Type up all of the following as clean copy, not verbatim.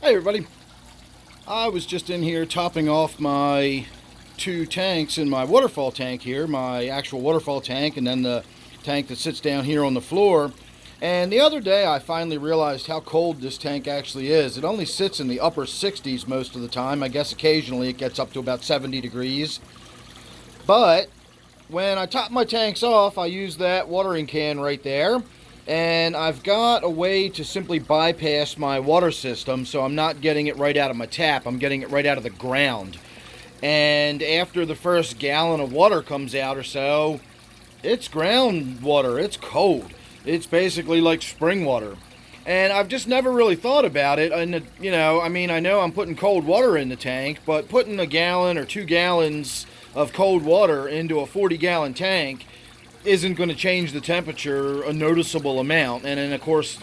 Hey everybody, I was just in here topping off my two tanks in my waterfall tank here, my actual waterfall tank and then the tank that sits down here on the floor. And the other day I finally realized how cold this tank actually is. It only sits in the upper 60s most of the time. I guess occasionally it gets up to about 70 degrees. But when I top my tanks off, I use that watering can right there. And I've got a way to simply bypass my water system, so I'm not getting it right out of my tap. I'm getting it right out of the ground. And after the first gallon of water comes out or so, it's groundwater. It's cold. It's basically like spring water. And I've just never really thought about it. And, I know I'm putting cold water in the tank, but putting a gallon or 2 gallons of cold water into a 40-gallon tank isn't going to change the temperature a noticeable amount. And then, of course,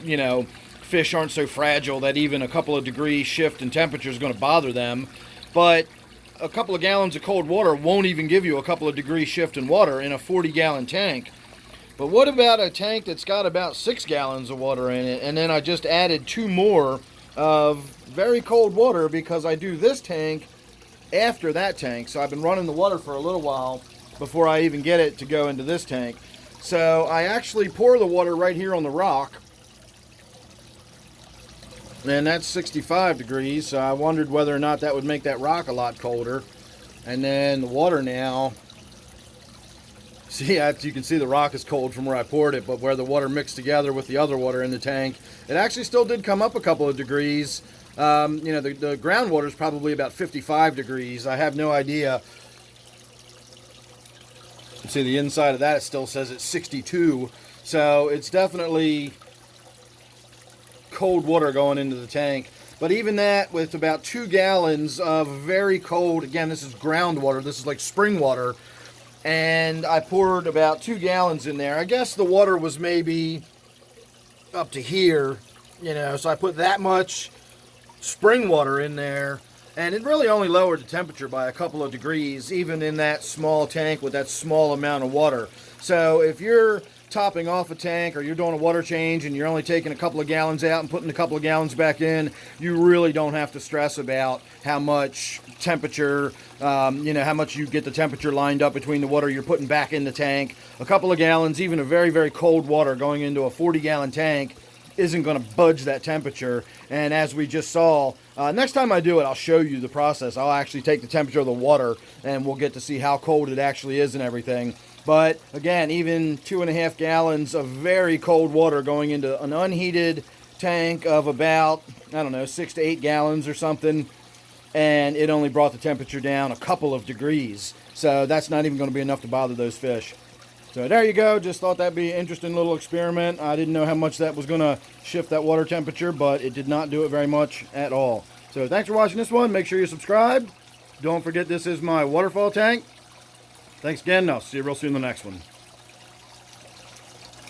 fish aren't so fragile that even a couple of degrees shift in temperature is going to bother them. But a couple of gallons of cold water won't even give you a couple of degree shift in water in a 40-gallon tank. But what about a tank that's got about 6 gallons of water in it? And then I just added 2 more of very cold water because I do this tank after that tank. So I've been running the water for a little while before I even get it to go into this tank. So I actually pour the water right here on the rock. And that's 65 degrees, so I wondered whether or not that would make that rock a lot colder. And then the water now, see, you can see the rock is cold from where I poured it, but where the water mixed together with the other water in the tank, it actually still did come up a couple of degrees. The groundwater is probably about 55 degrees. I have no idea. See, the inside of that, it still says it's 62. So it's definitely cold water going into the tank. But even that, with about 2 gallons of very cold, again, this is groundwater. This is like spring water. And I poured about 2 gallons in there. I guess the water was maybe up to here, so I put that much spring water in there. And it really only lowered the temperature by a couple of degrees, even in that small tank with that small amount of water. So if you're topping off a tank or you're doing a water change and you're only taking a couple of gallons out and putting a couple of gallons back in, you really don't have to stress about how much temperature, how much you get the temperature lined up between the water you're putting back in the tank. A couple of gallons, even a very, very cold water going into a 40-gallon tank, isn't going to budge that temperature. And as we just saw, next time I do it, I'll show you the process. I'll actually take the temperature of the water and we'll get to see how cold it actually is and everything. But again, even 2.5 gallons of very cold water going into an unheated tank of about, 6 to 8 gallons or something, and it only brought the temperature down a couple of degrees. So that's not even going to be enough to bother those fish. So there you go. Just thought that'd be an interesting little experiment. I didn't know how much that was going to shift that water temperature, but it did not do it very much at all. So thanks for watching this one. Make sure you subscribe. Don't forget, this is my waterfall tank. Thanks again. I'll see you real soon in the next one.